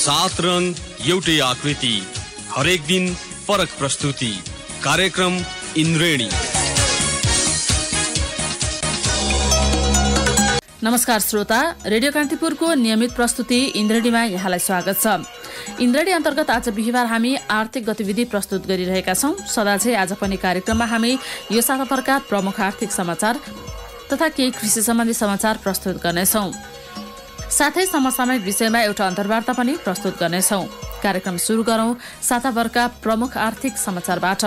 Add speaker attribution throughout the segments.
Speaker 1: सात रङ एउटै आकृति, हरेक दिन फरक प्रस्तुति। कार्यक्रम इन्द्रेणी।
Speaker 2: नमस्कार श्रोता, रेडियो कान्तिपुरको नियमित प्रस्तुति इन्द्रेणीमा यहाँलाई स्वागत छ। इन्द्रेणी अन्तर्गत आज बिहिबार हामी आर्थिक गतिविधि प्रस्तुत गरिरहेका छौं। सदा चाहिँ आज पनि कार्यक्रममा हामी यो साताभरका प्रमुख आर्थिक समाचार तथा केही कृषि सम्बन्धी समाचार प्रस्तुत गर्नेछौं। साथै समसामयिक विषयमा एउटा अन्तर्वार्ता पनि प्रस्तुत गर्नेछौं। कार्यक्रम सुरु गरौं साताभरका प्रमुख आर्थिक समाचारबाट।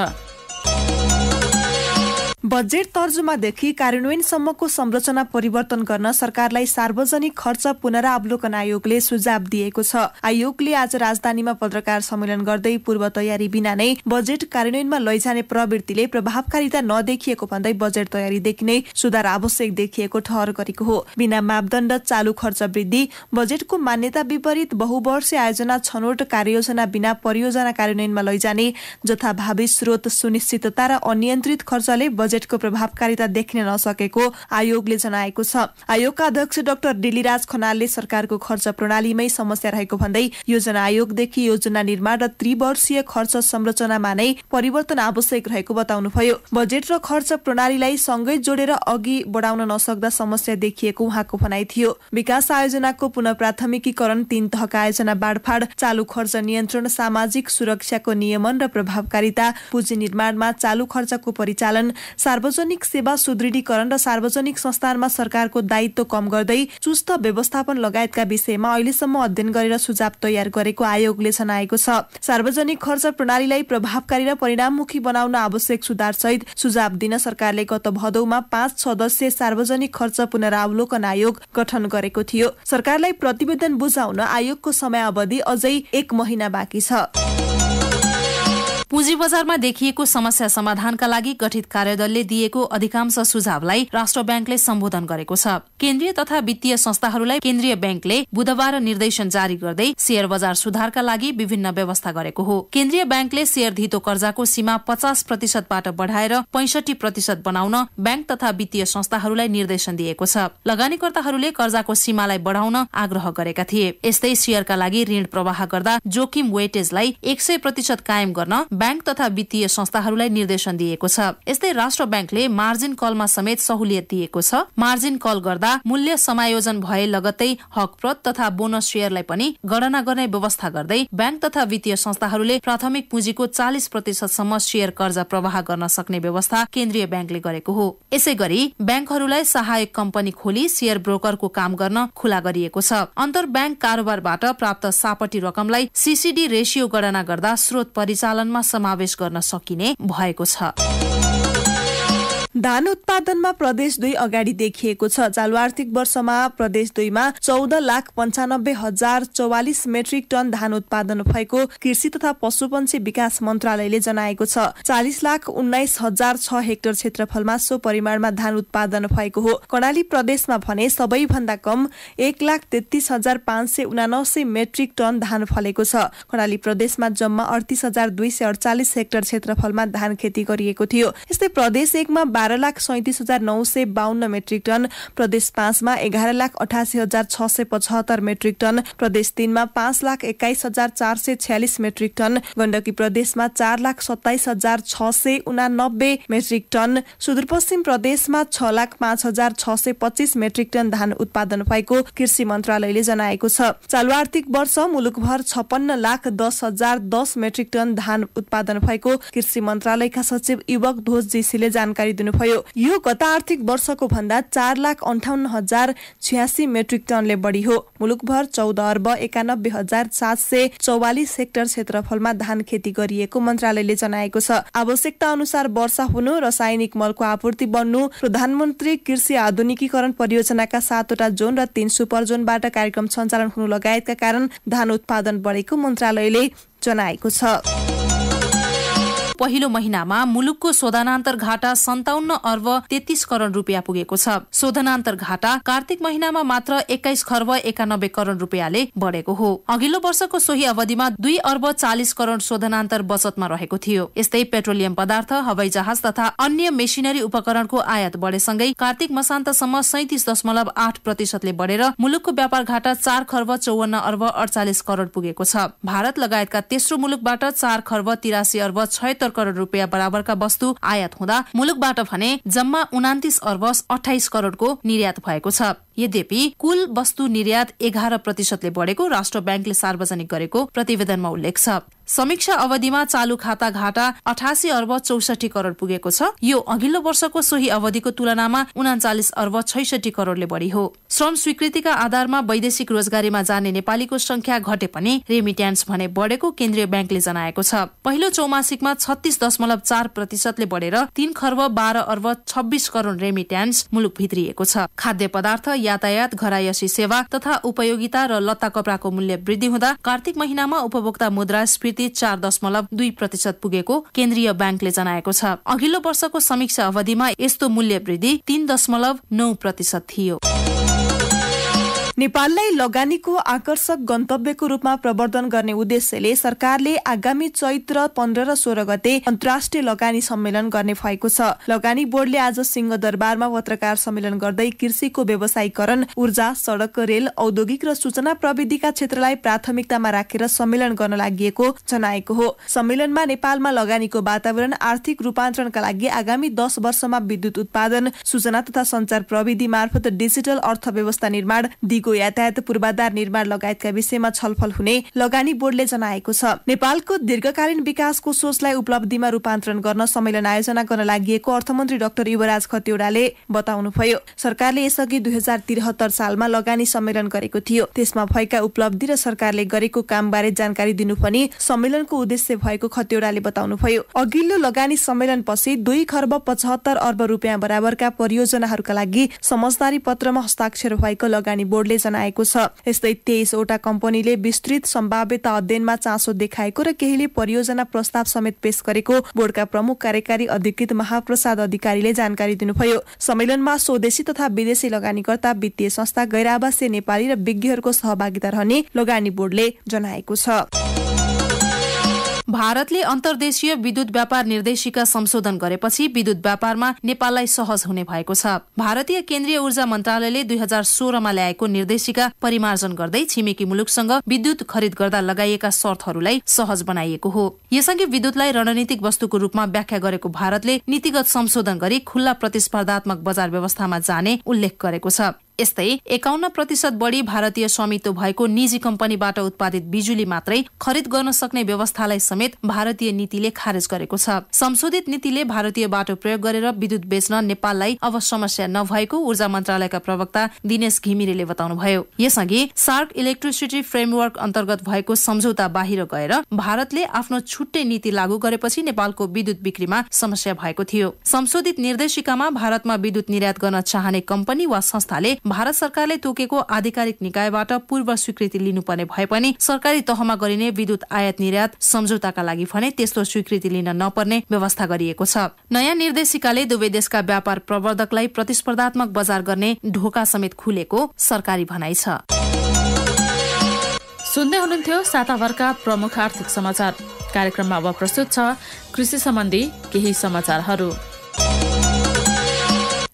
Speaker 3: बजेट तर्जुमादेखि कार्यान्वयनसम्मको संरचना परिवर्तन गर्न सरकारलाई सार्वजनिक खर्च पुनरावलोकन आयोगले सुझाव दिएको छ। आयोगले आज राजधानीमा पत्रकार सम्मेलन गर्दै पूर्व तयारी बिना नै बजेट कार्यान्वयनमा लैजाने प्रवृत्तिले प्रभावकारिता नदेखिएको भन्दै बजेट तयारीदेखि नै सुधार आवश्यक देखिएको ठहर गरेको हो। बिना मापदण्ड चालू खर्च वृद्धि, बजेटको मान्यता विपरीत बहुवर्षीय आयोजना छनौट कार्ययोजना बिना परियोजना कार्यान्वयनमा लैजाने जथाभावी स्रोत सुनिश्चितता र अनियन्त्रित खर्चले बजेटको प्रभावकारिता देखिन नसकेको आयोगले जनाएको छ। आयोगका अध्यक्ष डाक्टर डिलिराज खनालले सरकारको खर्च प्रणालीमै समस्या रहेको भन्दै योजना आयोगदेखि योजना निर्माण र त्रिवर्षीय खर्च संरचनामा नै परिवर्तन आवश्यक रहेको बताउनुभयो। बजेट र खर्च प्रणालीलाई सँगै जोडेर अघि बढाउन नसक्दा समस्या देखिएको उहाँको भनाइ थियो। विकास आयोजनाको पुनः प्राथमिकीकरण, 3 तहका आयोजना बाँडफाँड, चालू खर्च नियन्त्रण, सामाजिक सुरक्षाको नियमन र प्रभावकारिता, पुँजी निर्माणमा चालू खर्चको परिचालन, सार्वजनिक सेवा सुदृढीकरण र सार्वजनिक संस्थानमा सरकारको दायित्व कम गर्दै चुस्त व्यवस्थापन लगायतका विषयमा अहिलेसम्म अध्ययन गरेर सुझाव तयार गरेको आयोगले जनाएको छ। सार्वजनिक खर्च प्रणालीलाई प्रभावकारी र परिणाममुखी बनाउन आवश्यक सुधारसहित सुझाव दिन सरकारले गत भदौमा 5 सदस्यीय सार्वजनिक खर्च पुनरावलोकन आयोग गठन गरेको थियो। सरकारलाई प्रतिवेदन बुझाउन आयोगको समयावधि अझै 1 महिना बाँकी छ।
Speaker 2: पुँजी बजारमा देखिएको समस्या समाधानका लागि गठित कार्यदलले दिएको अधिकांश सुझावलाई राष्ट्र ब्याङ्कले सम्बोधन गरेको छ। केन्द्रीय तथा वित्तीय संस्थाहरूलाई केन्द्रीय ब्याङ्कले बुधबार निर्देशन जारी गर्दै शेयर बजार सुधारका लागि विभिन्न व्यवस्था गरेको हो। केन्द्रीय ब्याङ्कले शेयर धितो कर्जाको सीमा 50%बाट बढाएर 65% बनाउन ब्याङ्क तथा वित्तीय संस्थाहरूलाई निर्देशन दिएको छ। लगानीकर्ताहरूले कर्जाको सीमालाई बढाउन आग्रह गरेका थिए। यस्तै शेयरका लागि ऋण प्रवाह गर्दा जोखिम वेटेजलाई 100% कायम गर्न ब्याङ्क तथा वित्तीय संस्थाहरूलाई निर्देशन दिएको छ। यस्तै राष्ट्र ब्याङ्कले मार्जिन कलमा समेत सहुलियत दिएको छ। मार्जिन कल गर्दा मूल्य समायोजन भए लगत्तै हकप्रत तथा बोनस शेयरलाई पनि गणना गर्ने व्यवस्था गर्दै ब्याङ्क तथा वित्तीय संस्थाहरूले प्राथमिक पुँजीको 40% सम्म शेयर कर्जा प्रवाह गर्न सक्ने व्यवस्था केन्द्रीय ब्याङ्कले गरेको हो। यसै गरी ब्याङ्कहरूलाई सहायक कम्पनी खोली शेयर ब्रोकरको काम गर्न खुला गरिएको छ। अन्तर ब्याङ्क कारोबारबाट प्राप्त सापटी रकमलाई सीसीडी रेशियो गणना गर्दा स्रोत परिचालनमा समावेश गर्न सकिने भएको छ।
Speaker 3: धान उत्पादनमा प्रदेश 2 अगाडि देखिएको छ। चालु आर्थिक वर्षमा प्रदेश 2 मा 14,95,044 मेट्रिक टन धान उत्पादन भएको कृषि तथा पशुपन्छी विकास मन्त्रालयले जनाएको छ। 40,19,006 हेक्टर क्षेत्रफलमा सो परिमाणमा धान उत्पादन भएको हो। कर्णाली प्रदेशमा भने सबैभन्दा कम 1,33,579 मेट्रिक टन धान फलेको छ। कर्णाली प्रदेशमा जम्मा 38,248 हेक्टर क्षेत्रफलमा धान खेती गरिएको थियो। यस्तै प्रदेश 1 मा 12,37,952 मेट्रिक टन, प्रदेश 5 मा 11,88,675 मेट्रिक टन, प्रदेश 3 मा 5,21,446 मेट्रिक टन, गण्डकी प्रदेशमा 4,27,689 मेट्रिक टन, सुदूरपश्चिम प्रदेशमा 6,05,625 मेट्रिक टन धान उत्पादन भएको कृषि मन्त्रालयले जनाएको छ। चालु आर्थिक वर्ष मुलुकभर 56,10,010 मेट्रिक टन धान उत्पादन भएको कृषि मन्त्रालयका सचिव युवक ध्वज जीसीले जानकारी दिनुभयो। यो गत आर्थिक वर्षको भन्दा 4,58,086 मेट्रिक टनले बढी हो। मुलुकभर 14,91,744 हेक्टर क्षेत्रफलमा धान खेती गरिएको मन्त्रालयले जनाएको छ। आवश्यकता अनुसार वर्षा हुनु, रासायनिक मलको आपूर्ति बढ्नु, प्रधानमन्त्री कृषि आधुनिकीकरण परियोजनाका 7वटा जोन र 3 सुपर जोनबाट कार्यक्रम सञ्चालन हुनु लगायतका कारण धान उत्पादन बढेको मन्त्रालयले जनाएको छ।
Speaker 2: पहिलो महिनामा मुलुकको शोधनान्तर घाटा 57 अर्ब 33 करोड रुपियाँ पुगेको छ। शोधनान्तर घाटा कार्तिक महिनामा मात्र 21 खर्ब 91 करोड रुपियाँले बढेको हो। अघिल्लो वर्षको सोही अवधिमा 2 अर्ब 40 करोड शोधनान्तर बचतमा रहेको थियो। यस्तै पेट्रोलियम पदार्थ, हवाईजहाज तथा अन्य मेसिनरी उपकरणको आयात बढेसँगै कार्तिक मसान्तसम्म 37.8% बढेर मुलुकको व्यापार घाटा 4 खर्ब 54 अर्ब 48 करोड पुगेको छ। भारत लगायतका तेस्रो मुलुकबाट 4 खर्ब 83 अर्ब 76 करोड रुपियाँ बराबरका वस्तु आयात हुँदा मुलुकबाट भने जम्मा 29 अर्ब 28 करोडको निर्यात भएको छ। यद्यपि कुल वस्तु निर्यात 11% बढेको राष्ट्र ब्याङ्कले सार्वजनिक गरेको प्रतिवेदनमा उल्लेख छ। समीक्षा अवधिमा चालू खाता घाटा 88 अर्ब 64 करोड पुगेको छ। यो अघिल्लो वर्षको सोही अवधिको तुलनामा 39 अर्ब 66 करोडले बढी हो। श्रम स्वीकृतिका आधारमा वैदेशिक रोजगारीमा जाने नेपालीको संख्या घटे पनि रेमिट्यान्स भने बढेको केन्द्रीय ब्याङ्कले जनाएको छ। पहिलो चौमासिकमा 36.4%ले बढेर 3 खर्ब 12 अर्ब 26 करोड रेमिट्यान्स मुलुक भित्रिएको छ। खाद्य पदार्थ, यातायात, घरायसी सेवा तथा उपयोगिता र लत्ता कपडाको मूल्य वृद्धि हुँदा कार्तिक महिनामा उपभोक्ता मुद्रास्फीति 4.2% पुगेको केन्द्रीय ब्याङ्कले जनाएको छ। अघिल्लो वर्षको समीक्षा अवधिमा यस्तो मूल्य वृद्धि 3.9% थियो।
Speaker 3: नेपाललाई लगानीको आकर्षक गन्तव्यको रूपमा प्रवर्धन गर्ने उद्देश्यले सरकारले आगामी चैत्र 15 र 16 गते अन्तर्राष्ट्रिय लगानी सम्मेलन गर्ने भएको छ। लगानी बोर्डले आज सिंहदरबारमा पत्रकार सम्मेलन गर्दै कृषिको व्यवसायीकरण, ऊर्जा, सड़क, रेल, औद्योगिक र सूचना प्रविधिका क्षेत्रलाई प्राथमिकतामा राखेर सम्मेलन गर्न लागि जनाएको हो। सम्मेलनमा नेपालमा लगानीको वातावरण, आर्थिक रूपान्तरणका लागि आगामी 10 वर्षमा विद्युत उत्पादन, सूचना तथा संचार प्रविधि मार्फत डिजिटल अर्थव्यवस्था निर्माण, यातायात पूर्वाधार निर्माण लगायतका विषयमा छलफल हुने लगानी बोर्डले जनाएको छ। नेपालको दीर्घकालीन विकासको सोचलाई उपलब्धिमा रूपान्तरण गर्न सम्मेलन आयोजना गर्न लागि अर्थमन्त्री डाक्टर युवराज खतिवड़ाले बताउनुभयो। सरकारले यसअघि 2073 सालमा लगानी सम्मेलन गरेको थियो। त्यसमा भएका उपलब्धि र सरकारले गरेको कामबारे जानकारी दिनु पनि सम्मेलनको उद्देश्य भएको खतिवड़ाले बताउनुभयो। अघिल्लो लगानी सम्मेलनपछि 2 खर्ब 75 अर्ब रुपियाँ बराबरका परियोजनाहरूका लागि समझदारी पत्रमा हस्ताक्षर भएको लगानी बोर्डले जनाएको छ। यस्तै 23 वटा कम्पनीले विस्तृत सम्भाव्यता अध्ययनमा चासो देखाएको र केहीले परियोजना प्रस्ताव समेत पेश गरेको बोर्डका प्रमुख कार्यकारी अधिकृत महाप्रसाद अधिकारीले जानकारी दिनुभयो। सम्मेलनमा स्वदेशी तथा विदेशी लगानीकर्ता, वित्तीय संस्था, गैर आवासीय नेपाली र विज्ञहरूको सहभागिता रहने लगानी बोर्डले जनाएको छ।
Speaker 2: भारतले अन्तर्देशीय विद्युत व्यापार निर्देशिका संशोधन गरेपछि विद्युत व्यापारमा नेपाललाई सहज हुने भएको छ। भारतीय केन्द्रीय ऊर्जा मन्त्रालयले 2016मा ल्याएको निर्देशिका परिमार्जन गर्दै छिमेकी मुलुकसँग विद्युत खरिद गर्दा लगाइएका शर्तहरूलाई सहज बनाइएको हो। यसअघि विद्युतलाई रणनीतिक वस्तुको रूपमा व्याख्या गरेको भारतले नीतिगत संशोधन गरी खुल्ला प्रतिस्पर्धात्मक बजार व्यवस्थामा जाने उल्लेख गरेको छ। यस्तै 51% बढी भारतीय स्वामित्व भएको निजी कम्पनीबाट उत्पादित बिजुली मात्रै खरिद गर्न सक्ने व्यवस्थालाई समेत भारतीय नीतिले खारेज गरेको छ। संशोधित नीतिले भारतीय बाटो प्रयोग गरेर विद्युत बेच्न नेपाललाई अब समस्या नभएको ऊर्जा मन्त्रालयका प्रवक्ता दिनेश घिमिरेले बताउनुभयो। यसअघि सार्क इलेक्ट्रिसिटी फ्रेमवर्क अन्तर्गत भएको सम्झौता बाहिर गएर भारतले आफ्नो छुट्टै नीति लागू गरेपछि नेपालको विद्युत बिक्रीमा समस्या भएको थियो। संशोधित निर्देशिकामा भारतमा विद्युत निर्यात गर्न चाहने कम्पनी वा संस्थाले भारत सरकारले तोकेको आधिकारिक निकायबाट पूर्व स्वीकृति लिनुपर्ने भए पनि सरकारी तहमा गरिने विद्युत आयात निर्यात सम्झौताका लागि भने त्यस्तो स्वीकृति लिन नपर्ने व्यवस्था गरिएको छ। नयाँ निर्देशिकाले दुवै देशका व्यापार प्रवर्धकलाई प्रतिस्पर्धात्मक बजार गर्ने ढोका समेत खुलेको सरकारी भनाइ छ।
Speaker 4: सुन्दै हुनुहुन्थ्यो साताभरका प्रमुख आर्थिक समाचार। कार्यक्रममा अब प्रस्तुत छ कृषि सम्बन्धी केही समाचारहरू।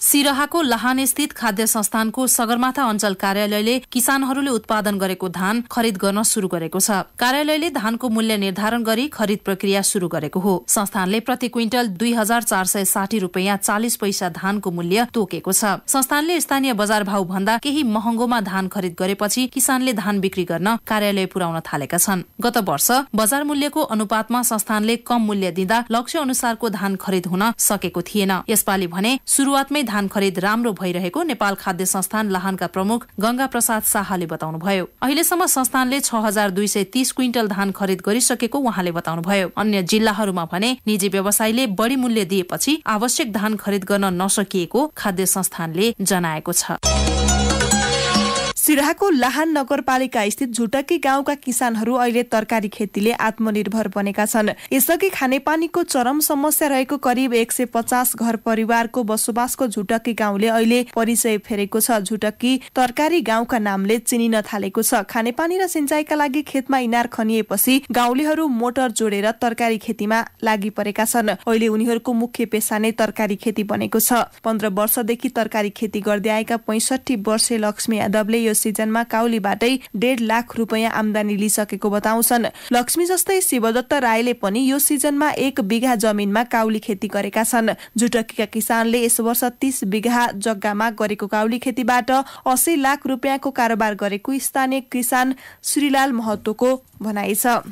Speaker 2: सिराहाको लाहान स्थित खाद्य संस्थानको सगरमाथा अञ्चल कार्यालयले किसानहरूले उत्पादन गरेको धान खरिद गर्न शुरू गरेको छ। कार्यालयले धानको मूल्य निर्धारण गरी खरिद प्रक्रिया शुरू गरेको हो। संस्थानले प्रति क्विन्टल 2460 रुपियाँ 40 पैसा धानको मूल्य तोकेको छ। संस्थानले स्थानीय बजार भाव भन्दा केही महँगोमा धान खरिद गरेपछि किसानले धान बिक्री गर्न कार्यालय पुर्याउन थालेका छन्। गत वर्ष बजार मूल्यको अनुपातमा संस्थानले कम मूल्य दिँदा लक्ष्य अनुसारको धान खरिद हुन सकेको थिएन। यसपालि भने सुरुवातमै धान खरिद राम्रो भइरहेको नेपाल खाद्य संस्थान लाहानका प्रमुख गंगा प्रसाद शाहले बताउनुभयो। अहिलेसम्म संस्थानले 6230 क्विन्टल धान खरिद गरिसकेको उहाँले बताउनुभयो। अन्य जिल्लाहरूमा भने निजी व्यवसायीले बढी मूल्य दिएपछि आवश्यक धान खरिद गर्न नसकिएको खाद्य संस्थानले जनाएको छ।
Speaker 3: सिराहाको लाहान नगरपालिका स्थित झुटकी गाउँका किसानहरू अहिले तरकारी खेतीले आत्मनिर्भर बनेका छन्। यसअघि खानेपानीको चरम समस्या रहेको करिब 150 घर परिवारको बसोबासको झुटकी गाउँले अहिले परिचय फेरेको छ। झुटकी तरकारी गाउँका नामले चिनिन थालेको छ। खानेपानी र सिंचाइका लागि खेतमा इनार खनिएपछि गाउँलेहरू मोटर जोडेर तरकारी खेतीमा लागि परेका छन्। अहिले उनीहरूको मुख्य पेशा नै तरकारी खेती बनेको छ। 15 वर्षदेखि तरकारी खेती गर्दै आएका 65 वर्षीय लक्ष्मी यादवले यो सिजनमा काउलीबाटै 1.5 लाख रुपैयाँ आमदानी लिइसकेको बताउँछन्। लक्ष्मी जस्तै शिवदत्त राईले पनि यो सिजनमा 1 बिघा जमिनमा काउली खेती गरेका छन्। झुटकीका किसानले यस वर्ष 30 बिघा जग्गामा गरेको काउली खेतीबाट 80 लाख रुपैयाँको कारोबार गरेको स्थानीय किसान श्रीलाल महतोको भनाइ छ।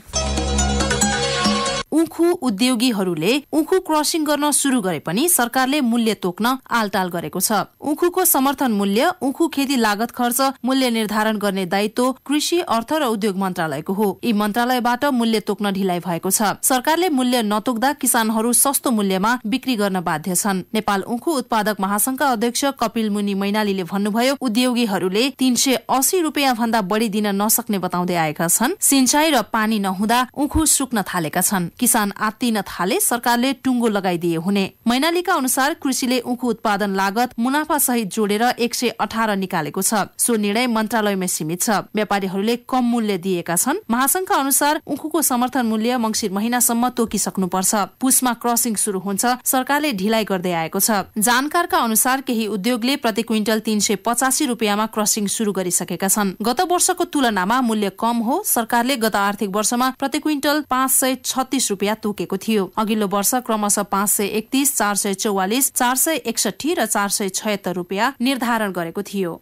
Speaker 2: उखु उद्योगीहरूले उखु क्रसिङ गर्न सुरु गरे पनि सरकारले मूल्य तोक्न आलटाल गरेको छ। उखुको समर्थन मूल्य, उखु खेती लागत खर्च मूल्य निर्धारण गर्ने दायित्व कृषि, अर्थ र उद्योग मन्त्रालयको हो। यी मन्त्रालयबाट मूल्य तोक्न ढिलाइ भएको छ। सरकारले मूल्य नतोक्दा किसानहरू सस्तो मूल्यमा बिक्री गर्न बाध्य छन्। नेपाल उखु उत्पादक महासंघका अध्यक्ष कपिल मुनि मैनालीले भन्नुभयो, उद्योगीहरूले 380 रुपैयाँ भन्दा बढी दिन नसक्ने बताउँदै आएका छन्। सिंचाई र पानी नहुँदा उखु सुक्न थालेका छन्। किसान आत्तिन थाले, सरकारले टुङ्गो लगाइदिए हुने। मैनालीका अनुसार कृषिले उखु उत्पादन लागत मुनाफा सहित जोडेर 118 निकालेको छ। सो निर्णय मन्त्रालयमा सीमित छ। व्यापारीहरूले कम मूल्य दिएका छन्। महासंघका अनुसार उखुको समर्थन मूल्य मंसिर महिनासम्म तोकिसक्नुपर्छ। पुसमा क्रसिङ सुरु हुन्छ। सरकारले ढिलाइ गर्दै आएको छ। जानकारका अनुसार केही उद्योगले प्रति क्विन्टल 385 रुपैयाँमा क्रसिङ सुरु गरिसकेका छन्। गत वर्षको तुलनामा मूल्य कम हो। सरकारले गत आर्थिक वर्षमा प्रति क्विन्टल 536 रुपैयाँ तोकेको थियो। अघिल्लो वर्ष क्रमशः 531, 444, 461 र 476 रुपैयाँ निर्धारण गरेको थियो।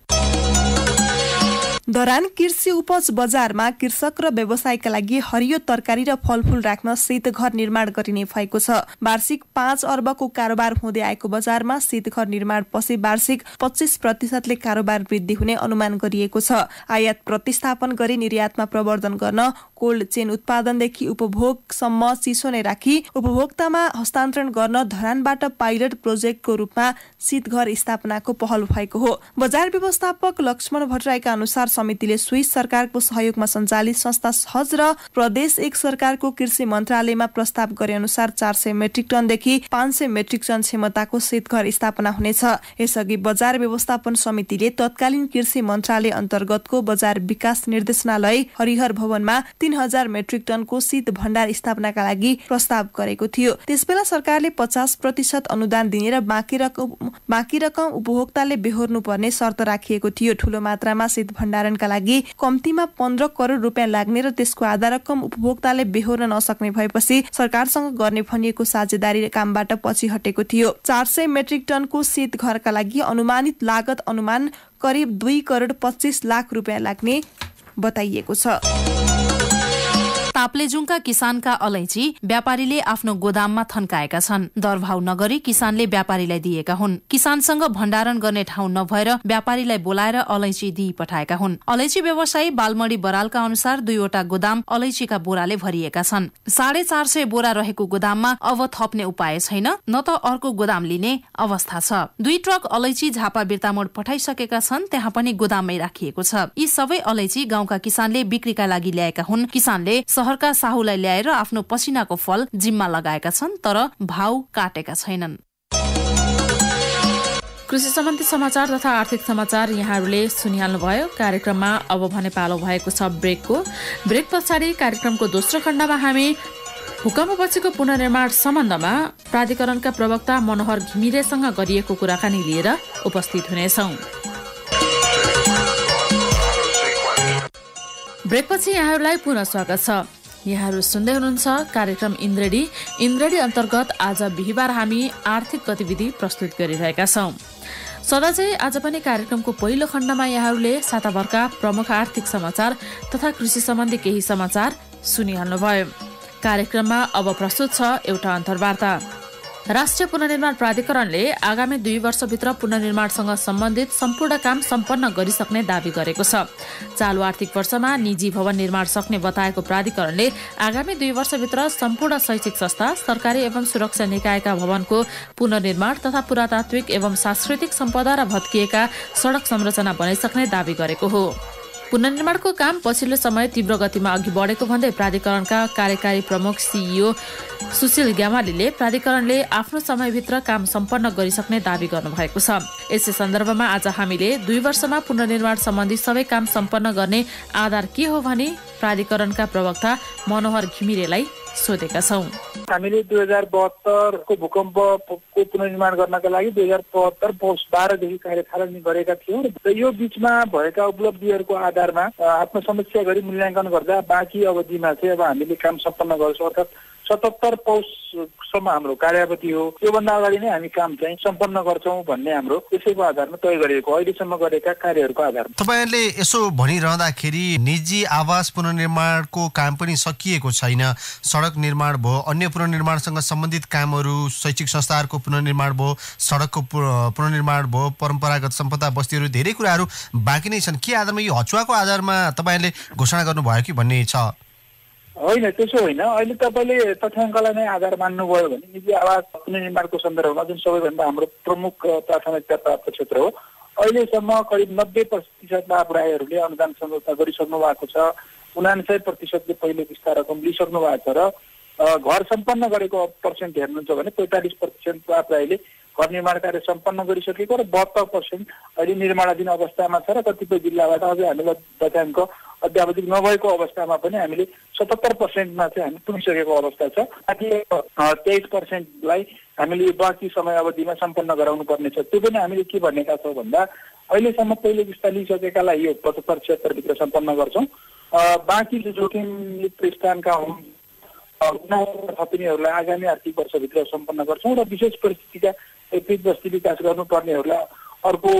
Speaker 3: धरान कृषि उपज बजारमा कृषक र व्यवसायका लागि हरियो तरकारी र फलफूल राख्न शीतघर निर्माण गरिने भएको छ। वार्षिक 5 अर्बको कारोबार हुँदै आएको बजारमा शीतघर निर्माण पछि वार्षिक 25% कारोबार वृद्धि हुने अनुमान गरिएको छ। आयात प्रतिस्थापन गरी निर्यातमा प्रवर्धन गर्न, कोल्ड चेन उत्पादनदेखि उपभोगसम्म चिसो नै राखी उपभोक्तामा हस्तान्तरण गर्न धरानबाट पाइलट प्रोजेक्टको रूपमा शीतघर स्थापनाको पहल भएको हो। बजार व्यवस्थापक लक्ष्मण भट्टराईका अनुसार समितिले स्विस सरकारको सहयोगमा सञ्चालित संस्था सहज र प्रदेश 1 सरकारको कृषि मन्त्रालयमा प्रस्ताव गरे अनुसार 400 मेट्रिक टनदेखि 500 मेट्रिक टन क्षमताको शीतघर स्थापना हुनेछ। यसअघि बजार व्यवस्थापन समितिले तत्कालीन कृषि मन्त्रालय अन्तर्गतको बजार विकास निर्देशनालय हरिहर भवनमा 3000 मेट्रिक टनको शीत भण्डार स्थापनाका लागि प्रस्ताव गरेको थियो। त्यसबेला सरकारले 50% अनुदान दिने र बाँकी रकम उपभोक्ताले बेहोर्नु पर्ने शर्त राखिएको थियो। ठूलो मात्रामा शीत भण्डारणका लागि कम्तीमा 15 करोड रुपियाँ लाग्ने र त्यसको आधा रकम उपभोक्ताले बेहोर्न नसक्ने भएपछि सरकारसँग गर्ने भनिएको साझेदारी कामबाट पछि हटेको थियो। 400 मेट्रिक टनको शीत घरका लागि अनुमानित लागत अनुमान करिब 2 करोड 25 लाख रुपियाँ लाग्ने बताइएको छ।
Speaker 2: ताप्लेजुङका किसानका अलैँची व्यापारीले आफ्नो गोदाममा थन्काएका छन्। दरभाउ नगरी किसानले व्यापारीलाई दिएका हुन्। किसानसँग भण्डारण गर्ने ठाउँ नभएर व्यापारीलाई बोलाएर अलैँची दिई पठाएका हुन्। अलैँची व्यवसायी बालमणी बरालका अनुसार 2वटा गोदाम अलैँचीका बोराले भरिएका छन्। 450 बोरा रहेको गोदाममा अब थप्ने उपाय छैन, न त अर्को गोदाम लिने अवस्था छ। 2 ट्रक अलैँची झापा बिर्तामोड पठाइसकेका छन्, त्यहाँ पनि गोदाममै राखिएको छ। यी सबै अलैँची गाउँका किसानले बिक्रीका लागि ल्याएका हुन्। किसानले सहरका साहुलाई ल्याएर आफ्नो पसिनाको फल जिम्मा लगाएका छन्, तर भाउ काटेका छैनन्।
Speaker 4: कृषि सम्बन्धी समाचार तथा आर्थिक समाचार यहाँहरूले सुनिहाल्नुभयो। कार्यक्रममा अब भने पालो भएको छ ब्रेकको। ब्रेक पछाडि कार्यक्रमको दोस्रो खण्डमा हामी भूकम्पपछिको पुनर्निर्माण सम्बन्धमा प्राधिकरणका प्रवक्ता मनोहर घिमिरेसँग गरिएको कुराकानी लिएर उपस्थित हुनेछौँ। ब्रेकपछि यहाँहरूलाई पुनः स्वागत छ। यहाँहरू सुन्दै हुनुहुन्छ कार्यक्रम इन्द्रेडी अन्तर्गत आज बिहिबार हामी आर्थिक गतिविधि प्रस्तुत गरिरहेका छौँ। सदा चाहिँ आज पनि कार्यक्रमको पहिलो खण्डमा यहाँहरूले साताभरका प्रमुख आर्थिक समाचार तथा कृषि सम्बन्धी केही समाचार सुनिहाल्नुभयो। कार्यक्रममा अब प्रस्तुत छ एउटा अन्तर्वार्ता। राष्ट्रिय पुनर्निर्माण प्राधिकरणले आगामी 2 वर्षभित्र पुनर्निर्माणसँग सम्बन्धित सम्पूर्ण काम सम्पन्न गरिसक्ने दावी गरेको छ। चालु आर्थिक वर्षमा निजी भवन निर्माण सक्ने बताएको प्राधिकरणले आगामी 2 वर्षभित्र सम्पूर्ण शैक्षिक संस्था, सरकारी एवं सुरक्षा निकायका भवनको पुनर्निर्माण तथा पुरातात्विक एवं सांस्कृतिक सम्पदा र भत्किएका सडक संरचना बनाइसक्ने दावी गरेको हो। पुनर्निर्माणको काम पछिल्लो समय तीव्र गतिमा अघि बढेको भन्दै प्राधिकरणका कार्यकारी प्रमुख CEO सुशील ग्यामालीले प्राधिकरणले आफ्नो समयभित्र काम सम्पन्न गरिसक्ने दावी गर्नुभएको छ। यसै सन्दर्भमा आज हामीले 2 वर्षमा पुनर्निर्माण सम्बन्धी सबै काम सम्पन्न गर्ने आधार के हो भनी प्राधिकरणका प्रवक्ता मनोहर घिमिरेलाई सोधेका छौं।
Speaker 5: हामीले 2072 को भूकम्पको पुनर्निर्माण गर्नका लागि 2072 पौष 12 देखि कार्यथालनी गरेका थियौं र यो बीचमा भएका उपलब्धिहरूको आधारमा आफ्नो समीक्षा गरी मूल्याङ्कन गर्दा बाँकी अवधिमा चाहिँ अब हामीले काम सम्पन्न गर्छौं। अर्थात् 77 पौषसम्म हाम्रो कार्यावधि हो। योभन्दा अगाडि नै हामी काम चाहिँ सम्पन्न गर्छौं भन्ने हाम्रो त्यसैको आधारमा तय गरिएको अहिलेसम्म गरेका कार्यहरूको आधारमा।
Speaker 6: तपाईहरुले यसो भनिरहँदाखेरि निजी आवास पुनर्निर्माणको काम पनि सकिएको छैन, सडक निर्माण भयो, अन्य पुनर्निर्माणसँग सम्बन्धित कामहरू, शैक्षिक संस्थाहरूको पुनर्निर्माण भयो, सडकको पुनर्निर्माण भयो, परम्परागत सम्पदा बस्तीहरू, धेरै कुराहरू बाँकी नै छन्। के आधारमा यो हचुवाको आधारमा तपाईहरुले घोषणा गर्नुभयो कि भन्ने छ?
Speaker 5: होइन, त्यसो होइन। अहिले तपाईले तथ्याङ्कलाई नै आधार मान्नुभयो भने निजी आवास पुनर्निर्माणको सन्दर्भमा जुन सबैभन्दा हाम्रो प्रमुख प्राथमिकता प्राप्त क्षेत्र हो, अहिलेसम्म करिब 90% लाभग्राहीहरूले अनुदान सम्झौता गरिसक्नु भएको छ। 99% पहिलो किस्ता रकम लिइसक्नु भएको छ र घर सम्पन्न गरेको पर्सेन्ट हेर्नुहुन्छ भने 45% लाभग्राहीले घर निर्माण कार्य सम्पन्न गरिसकेको र 72% अहिले निर्माणाधीन अवस्थामा छ र कतिपय जिल्लाबाट अझै हामीलाई तथ्याङ्क अद्यावधिक नभएको अवस्थामा पनि हामीले 77% मा चाहिँ हामी पुगिसकेको अवस्था छ। बाँकी 23%लाई हामीले बाँकी समय अवधिमा सम्पन्न गराउनु पर्ने छ। त्यो पनि हामीले के भनेका छौँ भन्दा अहिलेसम्म पहिलो किस्ता लिइसकेकालाई यो 75-76 भित्र सम्पन्न गर्छौँ। बाँकी जो जोखिमयुक्त स्थानका हुन् थपिनेहरूलाई आगामी आर्थिक वर्षभित्र सम्पन्न गर्छौँ र विशेष परिस्थितिका विपरीत बस्ती विकास गर्नुपर्नेहरूलाई अर्को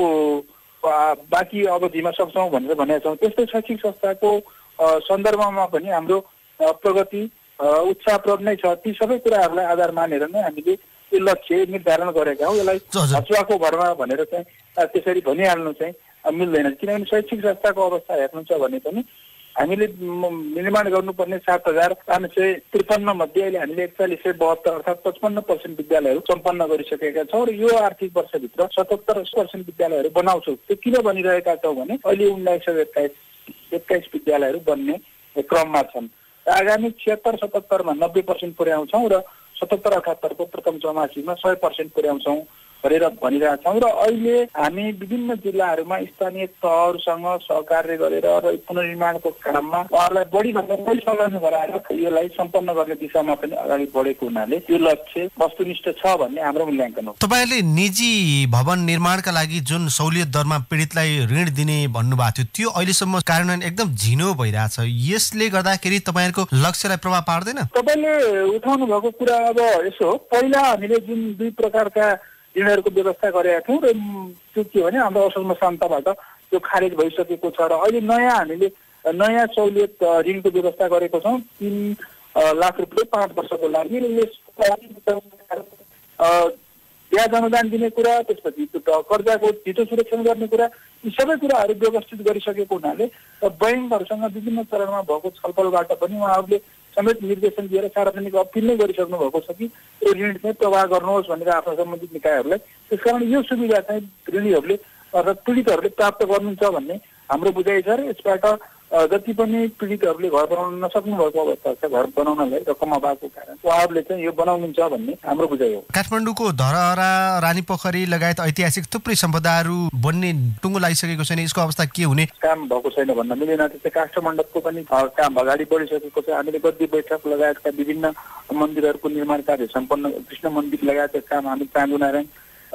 Speaker 5: बाँकी अवधिमा सक्छौँ भनेर भनेका छौँ। त्यस्तै शैक्षिक संस्थाको सन्दर्भमा पनि हाम्रो प्रगति उत्साहप्रद नै छ। ती सबै कुराहरूलाई आधार मानेर नै हामीले यो लक्ष्य निर्धारण गरेका हौँ। यसलाई हचुवाको भरमा भनेर चाहिँ त्यसरी भनिहाल्नु चाहिँ मिल्दैन, किनभने शैक्षिक संस्थाको अवस्था हेर्नुहुन्छ भने पनि हामीले निर्माण गर्नुपर्ने 7,553 मध्ये अहिले हामीले 4172 अर्थात् 55% विद्यालयहरू सम्पन्न गरिसकेका छौँ र यो आर्थिक वर्षभित्र 77% विद्यालयहरू बनाउँछौँ। त्यो किन बनिरहेका छौँ भने अहिले 1921 विद्यालयहरू बन्ने क्रममा छन्। आगामी 76-77 मा 90% पुर्याउँछौँ र 77-78 को प्रथम चौमासीमा 100% पुर्याउँछौँ भनेर भनिरहेछौँ। र अहिले हामी विभिन्न जिल्लाहरूमा स्थानीय तहहरूसँग सहकार्य गरेर र पुनर्निर्माणको काममा उहाँहरूलाई बढीभन्दा बढी संलग्न गराएर यसलाई सम्पन्न गर्ने दिशामा पनि अगाडि बढेको हुनाले यो लक्ष्य वस्तुनिष्ठ छ भन्ने हाम्रो मूल्याङ्कन हो।
Speaker 6: तपाईहरुले निजी भवन निर्माणका लागि जुन सहुलियत दरमा पीडितलाई ऋण दिने भन्नुभएको थियो, त्यो अहिलेसम्म कार्यान्वयन एकदम झिनो भइरहेछ। यसले गर्दाखेरि तपाईँहरूको लक्ष्यलाई प्रभाव पार्दैन?
Speaker 5: तपाईँले उठाउनु भएको कुरा अब यसो हो, पहिला हामीले जुन 2 प्रकारका ऋणहरूको व्यवस्था गरेका थियौँ र त्यो के भने हाम्रो असलमा सन्तबाट त्यो खारेज भइसकेको छ र अहिले हामीले नयाँ सहुलियत ऋणको व्यवस्था गरेको छौँ 3 लाख रुपियाँ 5 वर्षको लागि र ब्याज अनुदान दिने कुरा, त्यसपछि कर्जाको छिटो सुरक्षण गर्ने कुरा, यी सबै कुराहरू व्यवस्थित गरिसकेको हुनाले बैंकहरूसँग विभिन्न चरणमा भएको छलफलबाट पनि उहाँहरूले समेत निर्देशन दिएर सार्वजनिक अपिल नै गरिसक्नु भएको छ कि यो ऋण चाहिँ प्रवाह गर्नुहोस् भनेर आफ्नो सम्बन्धित निकायहरूलाई। त्यसकारण यो सुविधा चाहिँ ऋणीहरूले अर्थात् पीडितहरूले प्राप्त गर्नुहुन्छ भन्ने हाम्रो बुझाइ छ र यसबाट जति पनि पीडितहरूले घर बनाउन नसक्नु भएको अवस्था छ, घर बनाउनलाई रकम अभावको कारण उहाँहरूले चाहिँ यो बनाउनुहुन्छ भन्ने हाम्रो बुझाइ हो।
Speaker 6: काठमाडौँको धरहरा, रानीपोखरी लगायत ऐतिहासिक थुप्रै सम्पदाहरू बन्ने टुङ्गो लागिसकेको छैन, यसको अवस्था के हुने?
Speaker 5: काम भएको छैन भन्न मिलेन। त्यस्तै काष्ठमण्डपको पनि काम अगाडि बढिसकेको छ। हामीले गद्दी बैठक लगायतका विभिन्न मन्दिरहरूको निर्माण कार्य सम्पन्न, कृष्ण मन्दिर लगायतका काम हामी चाँदो नारायण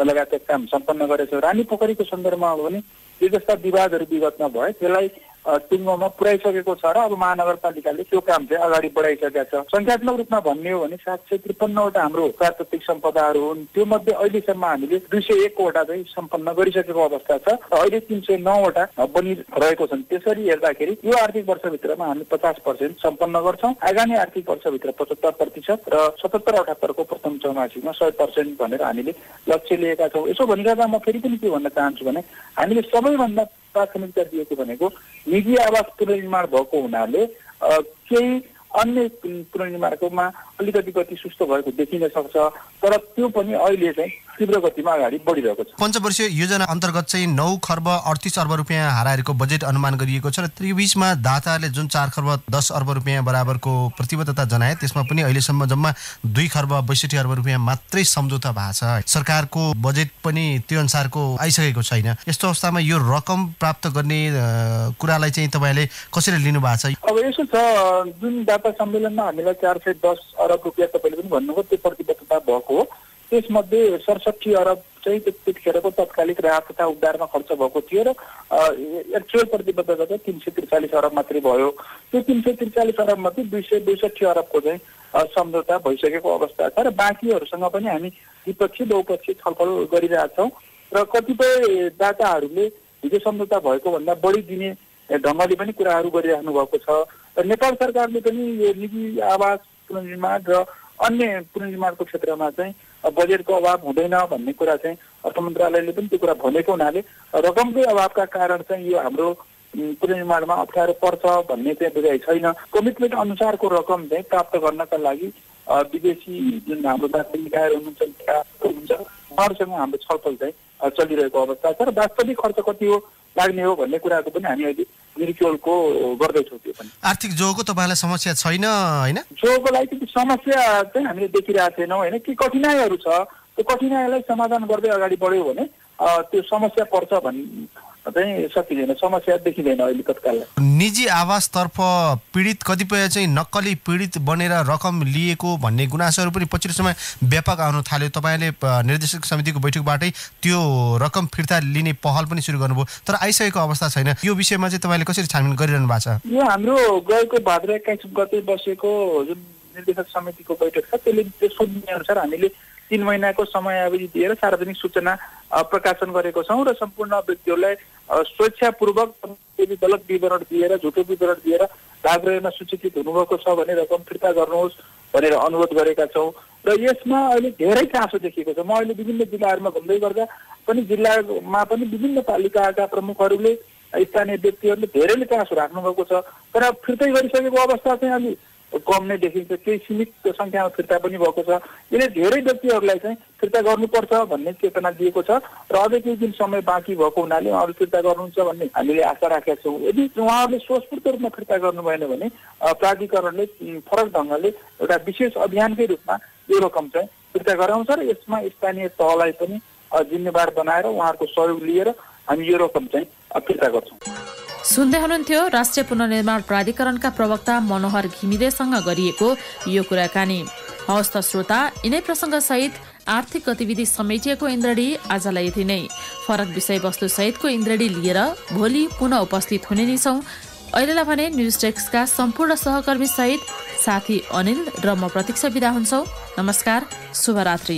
Speaker 5: लगायतका काम सम्पन्न गरेछौँ। रानीपोखरीको सन्दर्भमा हो भने यो जस्ता विवादहरू विगतमा भए त्यसलाई टुङ्गोमा पुर्याइसकेको छ र अब महानगरपालिकाले त्यो काम चाहिँ अगाडि बढाइसकेका छ। संख्यात्मक रूपमा भन्ने हो भने 753वटा हाम्रो प्राकृतिक सम्पदाहरू हुन्। त्यो मध्ये अहिलेसम्म हामीले 201वटा चाहिँ सम्पन्न गरिसकेको अवस्था छ र अहिले 309वटा बनिरहेको छन्। त्यसरी हेर्दाखेरि यो आर्थिक वर्षभित्रमा हामी 50% सम्पन्न गर्छौँ। आगामी आर्थिक वर्षभित्र 75% र 77-78को प्रथम चौमासिकमा 100% भनेर हामीले लक्ष्य लिएका छौँ। यसो भनिरहँदा म फेरि पनि के भन्न चाहन्छु भने हामीले सबैभन्दा प्राथमिकता दिएको भनेको निजी आवास पुनर्निर्माण भएको हुनाले केही अन्य पुनर्निर्माणकोमा अलिकति गति सुस्त भएको देखिन सक्छ, तर त्यो पनि अहिले चाहिँ तीव्र गतिमा अगाडि बढिरहेको छ।
Speaker 6: पञ्चवर्षीय योजना अन्तर्गत चाहिँ 9 खर्ब 38 अर्ब रुपियाँ हाराहारीको बजेट अनुमान गरिएको छ र त्रिबीचमा दाताले जुन 4 खर्ब 10 अर्ब रुपियाँ बराबरको प्रतिबद्धता जनाए त्यसमा पनि अहिलेसम्म जम्मा 2 खर्ब 62 अर्ब रुपियाँ मात्रै सम्झौता भएको छ। सरकारको बजेट पनि त्यो अनुसारको आइसकेको छैन। यस्तो अवस्थामा यो रकम प्राप्त गर्ने कुरालाई चाहिँ तपाईँले कसरी लिनु भएको छ?
Speaker 5: अब यसो छ, जुन दाता सम्मेलनमा हामीलाई 410 अर्ब रुपियाँ तपाईँले पनि भन्नुभयो त्यो प्रतिबद्धता भएको हो। त्यसमध्ये 67 अर्ब चाहिँ त्यतिखेरको तत्कालिक राहत तथा उद्धारमा खर्च भएको थियो र एक्चुअल प्रतिबद्धता चाहिँ 343 अर्ब मात्रै भयो। त्यो 343 अर्ब मध्ये 262 अर्बको चाहिँ सम्झौता भइसकेको अवस्था छ र बाँकीहरूसँग पनि हामी द्विपक्षीय बहुपक्षीय छलफल गरिरहेछौँ र कतिपय दाताहरूले हिजो सम्झौता भएको भन्दा बढी दिने ढङ्गले पनि कुराहरू गरिराख्नु भएको छ र नेपाल सरकारले पनि यो निजी आवास पुनर्निर्माण र अन्य पुनर्निर्माणको क्षेत्रमा चाहिँ बजेटको अभाव हुँदैन भन्ने कुरा चाहिँ अर्थ मन्त्रालयले पनि त्यो कुरा भनेको हुनाले रकमकै अभावका कारण चाहिँ यो हाम्रो पुनर्निर्माणमा अप्ठ्यारो पर्छ भन्ने चाहिँ बुझाइ छैन। कमिटमेन्ट अनुसारको रकम चाहिँ प्राप्त गर्नका लागि विदेशी जुन हाम्रो दार्जिलिङ निकायहरू हुनुहुन्छ उहाँहरूसँग हाम्रो छलफल चाहिँ चलिरहेको अवस्था छ र वास्तविक खर्च कति हो लाग्ने हो भन्ने कुराको पनि हामी अहिले निरीक्षणको गर्दैछौँ। त्यो पनि
Speaker 6: आर्थिक जोगको तपाईँलाई समस्या छैन होइन?
Speaker 5: जोगको लागि त्यो समस्या चाहिँ हामीले देखिरहेको छैनौँ होइन। के कठिनाइहरू छ त्यो कठिनाइलाई समाधान गर्दै अगाडि बढ्यो भने त्यो समस्या पर्छ भन्ने चाहिँ सकिँदैन, समस्या देखिँदैन अहिले तत्काललाई।
Speaker 6: निजी आवासतर्फ पीडित कतिपय चाहिँ नक्कली पीडित बनेर रकम लिएको भन्ने गुनासोहरू पनि पछिल्लो समय व्यापक आउन थाल्यो। तपाईँले निर्देशक समितिको बैठकबाटै त्यो रकम फिर्ता लिने पहल पनि सुरु गर्नुभयो, तर आइसकेको अवस्था छैन। यो विषयमा चाहिँ तपाईँले कसरी छानबिन गरिरहनु भएको छ?
Speaker 5: यो हाम्रो गएको भाद्र 21 गते बसेको जुन निर्देशक समितिको बैठक छ त्यसले त्यसको अनुसार हामीले 3 महिनाको समयावधि दिएर सार्वजनिक सूचना प्रकाशन गरेको छौँ र सम्पूर्ण व्यक्तिहरूलाई स्वेच्छापूर्वक गलत विवरण दिएर झुटो विवरण दिएर लाभग्राहीमा सूचीकृत हुनुभएको छ भने रकम फिर्ता गर्नुहोस् भनेर अनुरोध गरेका छौँ र यसमा अहिले धेरै चासो देखिएको छ। म अहिले विभिन्न जिल्लाहरूमा घुम्दै गर्दा पनि जिल्लामा पनि विभिन्न पालिकाका प्रमुखहरूले स्थानीय व्यक्तिहरूले धेरैले चासो राख्नुभएको छ, तर फिर्तै गरिसकेको अवस्था चाहिँ अलि कम नै देखिन्छ। केही सीमित सङ्ख्यामा फिर्ता पनि भएको छ। यसले धेरै व्यक्तिहरूलाई चाहिँ फिर्ता गर्नुपर्छ भन्ने चेतना दिएको छ र अझै केही दिन समय बाँकी भएको हुनाले उहाँहरू फिर्ता गर्नुहुन्छ भन्ने हामीले आशा राखेका छौँ। यदि उहाँहरूले स्वस्फूर्त रूपमा फिर्ता गर्नु भएन भने प्राधिकरणले फरक ढङ्गले एउटा विशेष अभियानकै रूपमा यो रकम चाहिँ फिर्ता गराउँछ र यसमा स्थानीय तहलाई पनि जिम्मेवार बनाएर उहाँहरूको सहयोग लिएर हामी यो रकम चाहिँ फिर्ता गर्छौँ।
Speaker 4: सुन्दै हुनुहुन्थ्यो राष्ट्रिय पुनर्निर्माण प्राधिकरणका प्रवक्ता मनोहर घिमिरेसँग गरिएको यो कुराकानी। हवस् त श्रोता, यिनै प्रसङ्गसहित आर्थिक गतिविधि समेटिएको इन्द्रणी आजलाई यति नै। फरक विषयवस्तु सहितको इन्द्रणी लिएर भोलि पुनः उपस्थित हुने नै छौँ। अहिलेलाई भने न्युज डेस्कका सम्पूर्ण सहकर्मी सहित साथी अनिल र म प्रतीक्षा बिदा हुन्छौँ। नमस्कार, शुभरात्रि।